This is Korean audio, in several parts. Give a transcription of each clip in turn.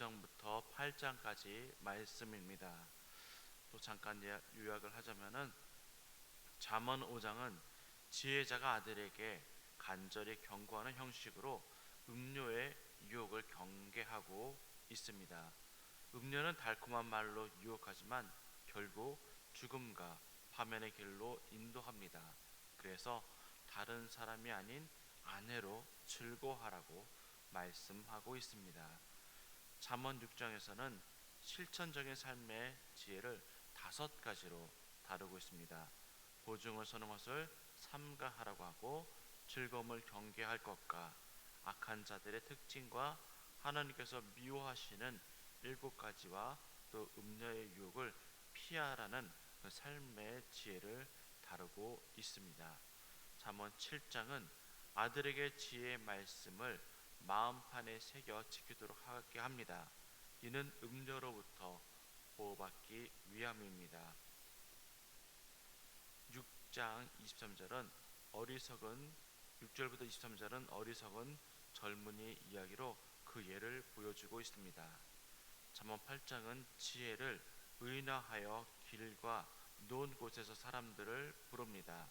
5장부터 8장까지 말씀입니다. 또 잠깐 요약을 하자면은 잠언 5장은 지혜자가 아들에게 간절히 경고하는 형식으로 음료의 유혹을 경계하고 있습니다. 음료는 달콤한 말로 유혹하지만 결국 죽음과 파멸의 길로 인도합니다. 그래서 다른 사람이 아닌 아내로 즐거워하라고 말씀하고 있습니다. 잠언 6장에서는 실천적인 삶의 지혜를 5가지로 다루고 있습니다. 보증을 서는 것을 삼가하라고 하고, 즐거움을 경계할 것과 악한 자들의 특징과 하나님께서 미워하시는 7가지와 또 음녀의 유혹을 피하라는 그 삶의 지혜를 다루고 있습니다. 잠언 7장은 아들에게 지혜의 말씀을 마음판에 새겨 지키도록 하게 합니다. 이는 음녀로부터 보호받기 위함입니다. 6장 23절은 어리석은 6절부터 23절은 어리석은 젊은이 이야기로 그 예를 보여주고 있습니다. 잠언 8장은 지혜를 의인화하여 길과 놓은 곳에서 사람들을 부릅니다.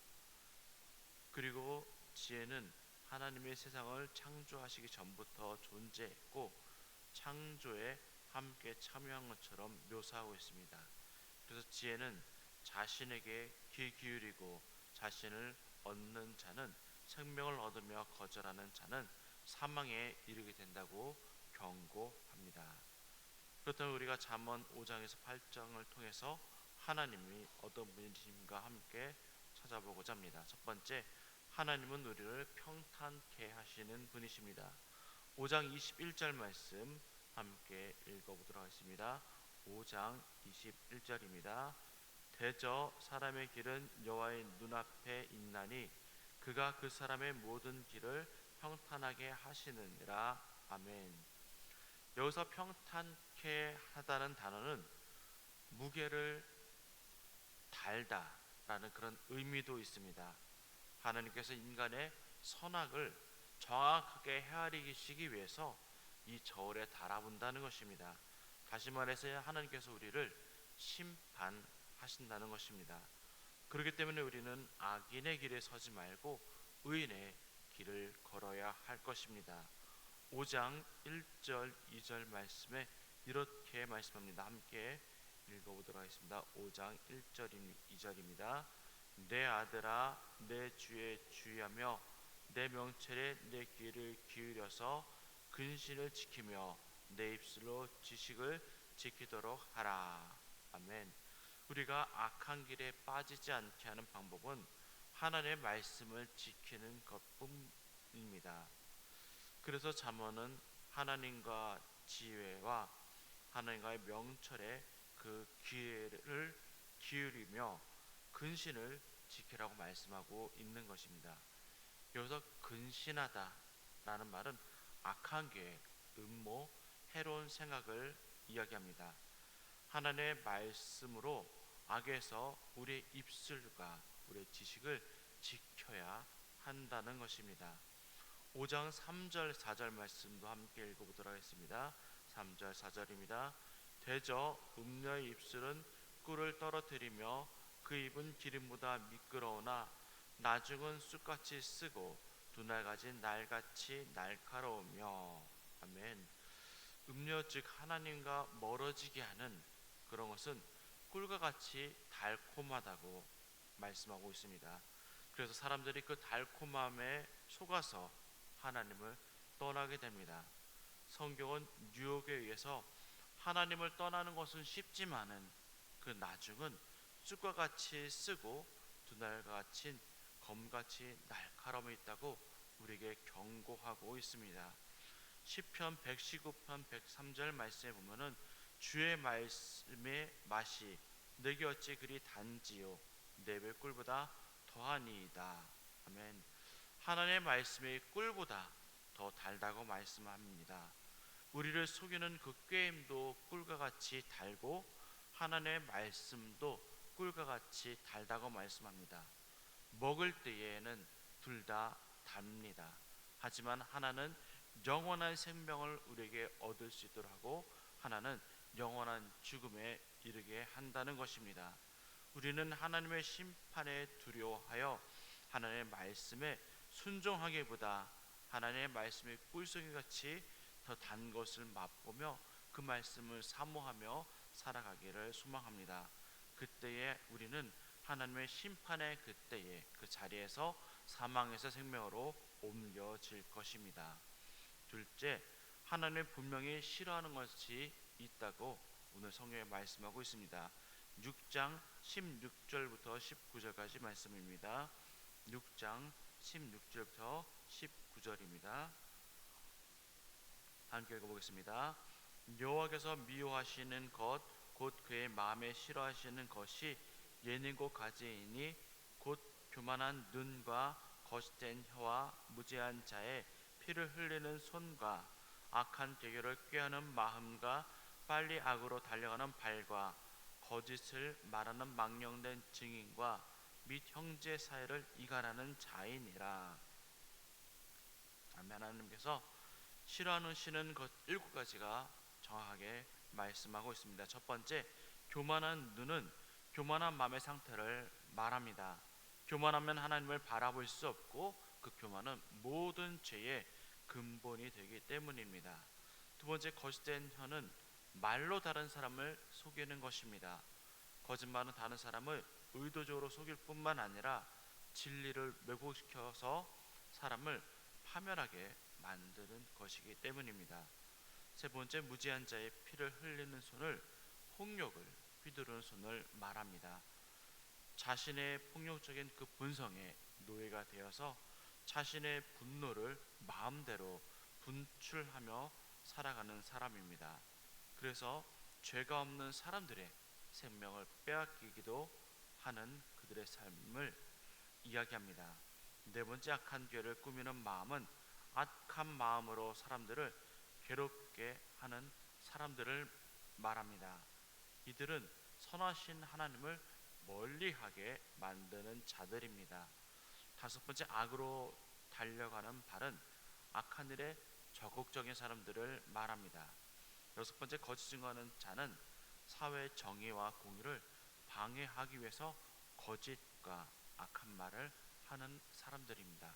그리고 지혜는 하나님의 세상을 창조하시기 전부터 존재했고 창조에 함께 참여한 것처럼 묘사하고 있습니다. 그래서 지혜는 자신에게 귀 기울이고 자신을 얻는 자는 생명을 얻으며 거절하는 자는 사망에 이르게 된다고 경고합니다. 그렇다면 우리가 잠언 5장에서 8장을 통해서 하나님이 어떤 분이신가 함께 찾아보고자 합니다. 첫 번째, 하나님은 우리를 평탄케 하시는 분이십니다. 5장 21절 말씀 함께 읽어보도록 하겠습니다. 5장 21절입니다. 대저 사람의 길은 여호와의 눈앞에 있나니 그가 그 사람의 모든 길을 평탄하게 하시느니라. 아멘. 여기서 평탄케 하다는 단어는 무게를 달다라는 그런 의미도 있습니다. 하나님께서 인간의 선악을 정확하게 헤아리시기 위해서 이 저울에 달아본다는 것입니다. 다시 말해서 하나님께서 우리를 심판하신다는 것입니다. 그렇기 때문에 우리는 악인의 길에 서지 말고 의인의 길을 걸어야 할 것입니다. 5장 1절 2절 말씀에 이렇게 말씀합니다. 함께 읽어보도록 하겠습니다. 5장 1절 2절입니다. 내 아들아 내 주에 주의하며 내 명철에 내 귀를 기울여서 근신을 지키며 내 입술로 지식을 지키도록 하라. 아멘. 우리가 악한 길에 빠지지 않게 하는 방법은 하나님의 말씀을 지키는 것뿐입니다. 그래서 잠언은 하나님과 지혜와 하나님과의 명철에 그 귀를 기울이며 근신을 지키라고 말씀하고 있는 것입니다. 여기서 근신하다라는 말은 악한 계획, 음모, 해로운 생각을 이야기합니다. 하나님의 말씀으로 악에서 우리의 입술과 우리의 지식을 지켜야 한다는 것입니다. 5장 3절 4절 말씀도 함께 읽어보도록 하겠습니다. 3절 4절입니다. 대저 음녀의 입술은 꿀을 떨어뜨리며 그 입은 기름보다 미끄러우나 나중은 쑥같이 쓰고 두날 가진 날같이 날카로우며. 아멘. 음료 즉 하나님과 멀어지게 하는 그런 것은 꿀과 같이 달콤하다고 말씀하고 있습니다. 그래서 사람들이 그 달콤함에 속아서 하나님을 떠나게 됩니다. 성경은 유혹에 의해서 하나님을 떠나는 것은 쉽지만은 그 나중은 쑥과 같이 쓰고 두날과 같이 검같이 날카로움이 있다고 우리에게 경고하고 있습니다. 시편 119편 103절 말씀에 보면은 주의 말씀의 맛이 내게 어찌 그리 단지요 내 배 꿀보다 더하니이다. 아멘. 하나님의 말씀이 꿀보다 더 달다고 말씀합니다. 우리를 속이는 그 꾀임도 꿀과 같이 달고 하나님의 말씀도 꿀과 같이 달다고 말씀합니다. 먹을 때에는 둘 다 답니다. 하지만 하나는 영원한 생명을 우리에게 얻을 수 있도록 하고 하나는 영원한 죽음에 이르게 한다는 것입니다. 우리는 하나님의 심판에 두려워하여 하나님의 말씀에 순종하기보다 하나님의 말씀이 꿀송이같이 더 단 것을 맛보며 그 말씀을 사모하며 살아가기를 소망합니다. 그때에 우리는 하나님의 심판의 그때에 그 자리에서 사망에서 생명으로 옮겨질 것입니다. 둘째, 하나님은 분명히 싫어하는 것이 있다고 오늘 성경에 말씀하고 있습니다. 6장 16절부터 19절까지 말씀입니다. 6장 16절부터 19절입니다. 함께 읽어보겠습니다. 여호와께서 미워하시는 것 곧 그의 마음에 싫어하시는 것이 예능고 가지이니 곧 교만한 눈과 거짓된 혀와 무죄한 자의 피를 흘리는 손과 악한 대결을 꾀하는 마음과 빨리 악으로 달려가는 발과 거짓을 말하는 망령된 증인과 및 형제 사이를 이간하는 자이니라. 아멘. 하나님께서 싫어하시는 것 7가지가 정확하게 말씀하고 있습니다. 첫 번째, 교만한 눈은 교만한 마음의 상태를 말합니다. 교만하면 하나님을 바라볼 수 없고 그 교만은 모든 죄의 근본이 되기 때문입니다. 두 번째, 거짓된 혀는 말로 다른 사람을 속이는 것입니다. 거짓말은 다른 사람을 의도적으로 속일 뿐만 아니라 진리를 왜곡시켜서 사람을 파멸하게 만드는 것이기 때문입니다. 세 번째, 무지한 자의 피를 흘리는 손을 폭력을 휘두르는 손을 말합니다. 자신의 폭력적인 그 본성에 노예가 되어서 자신의 분노를 마음대로 분출하며 살아가는 사람입니다. 그래서 죄가 없는 사람들의 생명을 빼앗기기도 하는 그들의 삶을 이야기합니다. 네 번째, 악한 죄를 꾸미는 마음은 악한 마음으로 사람들을 괴롭게 하는 사람들을 말합니다. 이들은 선하신 하나님을 멀리하게 만드는 자들입니다. 다섯 번째, 악으로 달려가는 발은 악한 일에 적극적인 사람들을 말합니다. 여섯 번째, 거짓 증거하는 자는 사회 정의와 공의를 방해하기 위해서 거짓과 악한 말을 하는 사람들입니다.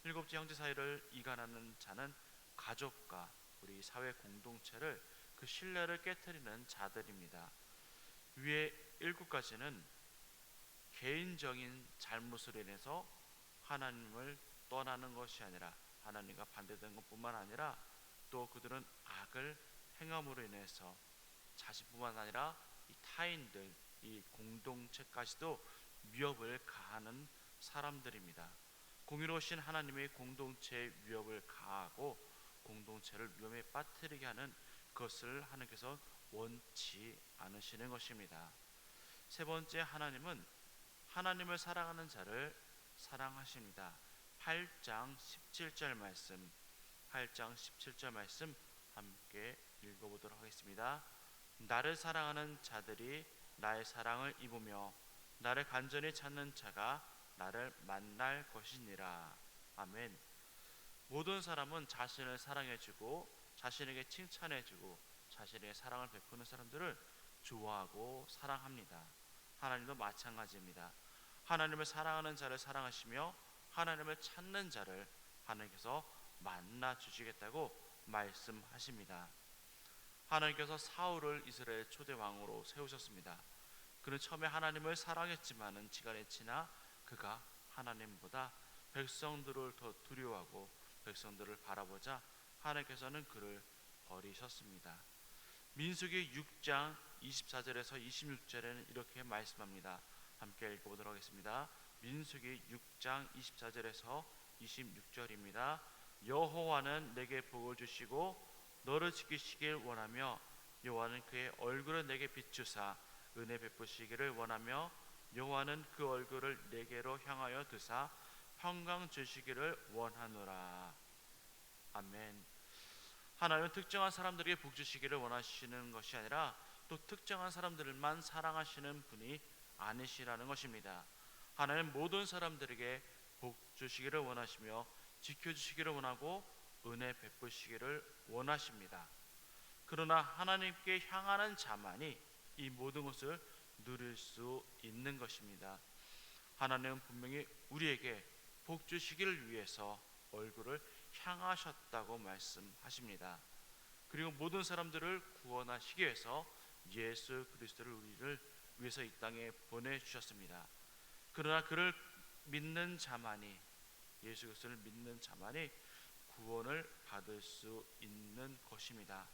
일곱째, 형제 사이를 이간하는 자는 가족과 우리 사회 공동체를 그 신뢰를 깨트리는 자들입니다. 위에 7가지는 개인적인 잘못으로 인해서 하나님을 떠나는 것이 아니라 하나님과 반대되는 것뿐만 아니라 또 그들은 악을 행함으로 인해서 자신뿐만 아니라 이 타인들, 이 공동체까지도 위협을 가하는 사람들입니다. 공의로우신 하나님의 공동체에 위협을 가하고 공동체를 위험에 빠뜨리게 하는 것을 하나님께서 원치 않으시는 것입니다. 세 번째, 하나님은 하나님을 사랑하는 자를 사랑하십니다. 8장 17절 말씀, 8장 17절 말씀 함께 읽어보도록 하겠습니다. 나를 사랑하는 자들이 나의 사랑을 입으며 나를 간절히 찾는 자가 나를 만날 것이니라. 아멘. 모든 사람은 자신을 사랑해주고 자신에게 칭찬해주고 자신에게 사랑을 베푸는 사람들을 좋아하고 사랑합니다. 하나님도 마찬가지입니다. 하나님을 사랑하는 자를 사랑하시며 하나님을 찾는 자를 하나님께서 만나 주시겠다고 말씀하십니다. 하나님께서 사울을 이스라엘 초대 왕으로 세우셨습니다. 그는 처음에 하나님을 사랑했지만은 시간이 지나 그가 하나님보다 백성들을 더 두려워하고 백성들을 바라보자 하나님께서는 그를 버리셨습니다. 민수기 6장 24절에서 26절에는 이렇게 말씀합니다. 함께 읽어보도록 하겠습니다. 민수기 6장 24절에서 26절입니다. 여호와는 내게 복을 주시고 너를 지키시길 원하며 여호와는 그의 얼굴을 내게 비추사 은혜 베푸시기를 원하며 여호와는 그 얼굴을 내게로 향하여 드사 평강 주시기를 원하노라. 아멘. 하나님은 특정한 사람들에게 복 주시기를 원하시는 것이 아니라 또 특정한 사람들만 사랑하시는 분이 아니시라는 것입니다. 하나님은 모든 사람들에게 복 주시기를 원하시며 지켜주시기를 원하고 은혜 베푸시기를 원하십니다. 그러나 하나님께 향하는 자만이 이 모든 것을 누릴 수 있는 것입니다. 하나님은 분명히 우리에게 복 주시기를 위해서 얼굴을 향하셨다고 말씀하십니다. 그리고 모든 사람들을 구원하시기 위해서 예수 그리스도를 우리를 위해서 이 땅에 보내주셨습니다. 그러나 그를 믿는 자만이, 예수 그리스도를 믿는 자만이 구원을 받을 수 있는 것입니다.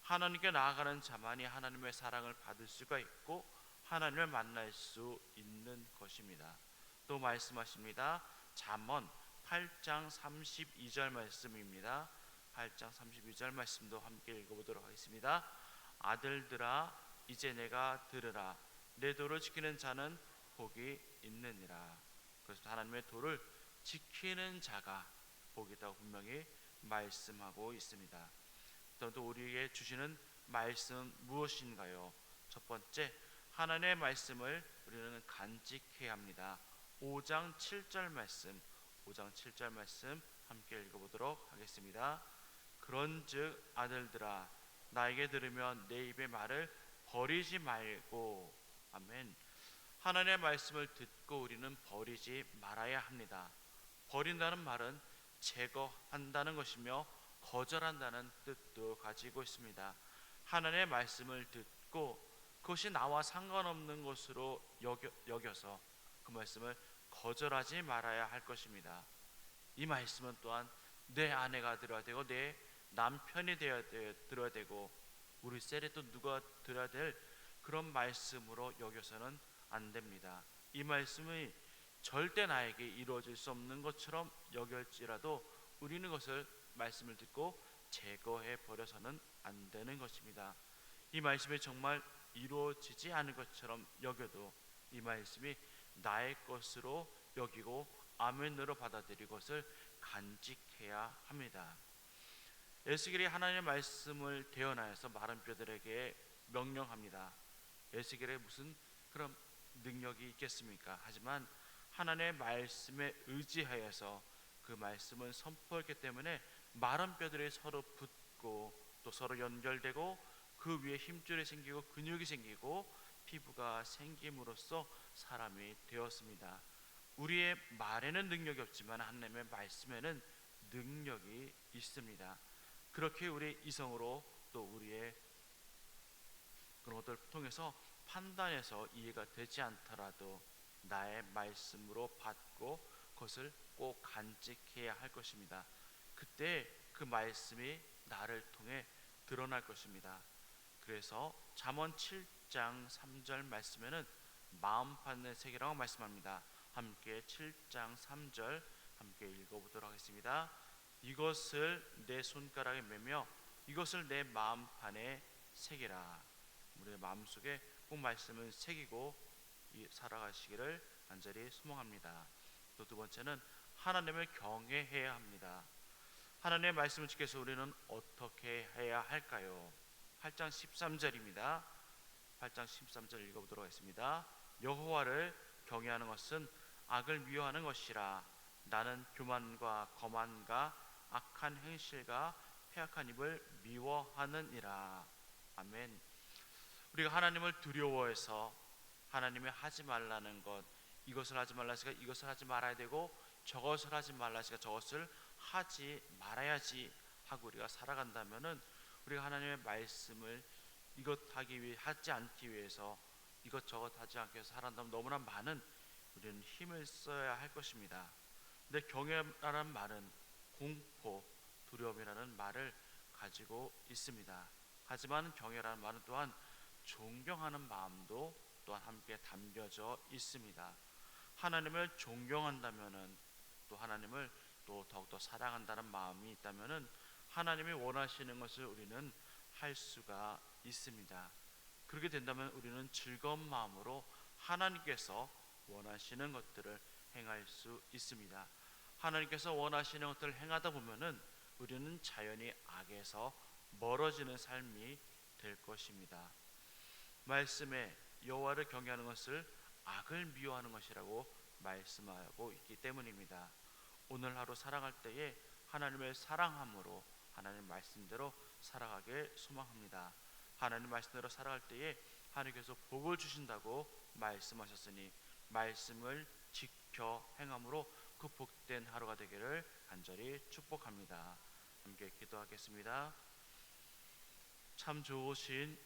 하나님께 나아가는 자만이 하나님의 사랑을 받을 수가 있고 하나님을 만날 수 있는 것입니다. 또 말씀하십니다. 잠언 8장 32절 말씀입니다. 8장 32절 말씀도 함께 읽어보도록 하겠습니다. 아들들아 이제 내가 들으라. 내 도를 지키는 자는 복이 있느니라. 그래서 하나님의 도를 지키는 자가 복이 있다고 분명히 말씀하고 있습니다. 또 우리에게 주시는 말씀은 무엇인가요? 첫 번째, 하나님의 말씀을 우리는 간직해야 합니다. 5장 7절 말씀, 5장 7절 말씀 함께 읽어보도록 하겠습니다. 그런즉 아들들아 나에게 들으면 내 입의 말을 버리지 말고. 아멘. 하나님의 말씀을 듣고 우리는 버리지 말아야 합니다. 버린다는 말은 제거한다는 것이며 거절한다는 뜻도 가지고 있습니다. 하나님의 말씀을 듣고 그것이 나와 상관없는 것으로 여겨서 그 말씀을 거절하지 말아야 할 것입니다. 이 말씀은 또한 내 아내가 들어야 되고 내 남편이 들어야 되고 우리 셀에 또 누가 들어야 될 그런 말씀으로 여겨서는 안 됩니다. 이 말씀이 절대 나에게 이루어질 수 없는 것처럼 여길지라도 우리는 그것을 말씀을 듣고 제거해 버려서는 안 되는 것입니다. 이 말씀이 정말 이루어지지 않을 것처럼 여겨도 이 말씀이 나의 것으로 여기고 아멘으로 받아들이고 것을 간직해야 합니다. 에스겔이 하나님의 말씀을 대언하여서 마른 뼈들에게 명령합니다. 에스겔에 무슨 그런 능력이 있겠습니까? 하지만 하나님의 말씀에 의지하여서 그 말씀을 선포했기 때문에 마른 뼈들이 서로 붙고 또 서로 연결되고 그 위에 힘줄이 생기고 근육이 생기고 피부가 생김으로써 사람이 되었습니다. 우리의 말에는 능력이 없지만 하나님의 말씀에는 능력이 있습니다. 그렇게 우리 이성으로 또 우리의 그런 것들을 통해서 판단해서 이해가 되지 않더라도 나의 말씀으로 받고 그것을 꼭 간직해야 할 것입니다. 그때 그 말씀이 나를 통해 드러날 것입니다. 그래서 잠언 7장 3절 말씀에는 마음 받는 세계라고 말씀합니다. 함께 7장 3절 함께 읽어보도록 하겠습니다. 이것을 내 손가락에 매며 이것을 내 마음판에 새기라. 우리의 마음속에 꼭 말씀을 새기고 살아가시기를 간절히 소망합니다. 또 두 번째는 하나님을 경외해야 합니다. 하나님의 말씀을 지키기 위해서 우리는 어떻게 해야 할까요? 8장 13절입니다. 8장 13절 읽어보도록 하겠습니다. 여호와를 경외하는 것은 악을 미워하는 것이라. 나는 교만과 거만과 악한 행실과 패악한 입을 미워하느니라. 아멘. 우리가 하나님을 두려워해서 하나님이 하지 말라는 것, 이것을 하지 말라 하시니까 이것을 하지 말아야 되고 저것을 하지 말라 하시니까 저것을 하지 말아야지 하고 우리가 살아간다면은 우리가 하나님의 말씀을 이것 하기 위해 하지 않기 위해서 이것저것 하지 않기 위해서 살아간다면 너무나 많은 우리는 힘을 써야 할 것입니다. 근데 경외라는 말은 공포, 두려움이라는 말을 가지고 있습니다. 하지만 경외라는 말은 또한 존경하는 마음도 또한 함께 담겨져 있습니다. 하나님을 존경한다면은 또 하나님을 또 더욱더 사랑한다는 마음이 있다면은 하나님이 원하시는 것을 우리는 할 수가 있습니다. 그렇게 된다면 우리는 즐거운 마음으로 하나님께서 원하시는 것들을 행할 수 있습니다. 하나님께서 원하시는 것들을 행하다 보면은 우리는 자연히 악에서 멀어지는 삶이 될 것입니다. 말씀에 여호와를 경외하는 것을 악을 미워하는 것이라고 말씀하고 있기 때문입니다. 오늘 하루 살아갈 때에 하나님을 사랑함으로 하나님 말씀대로 살아가길 소망합니다. 하나님 말씀대로 살아갈 때에 하나님께서 복을 주신다고 말씀하셨으니 말씀을 지켜 행함으로 그 복된 하루가 되기를 간절히 축복합니다. 함께 기도하겠습니다. 참 좋으신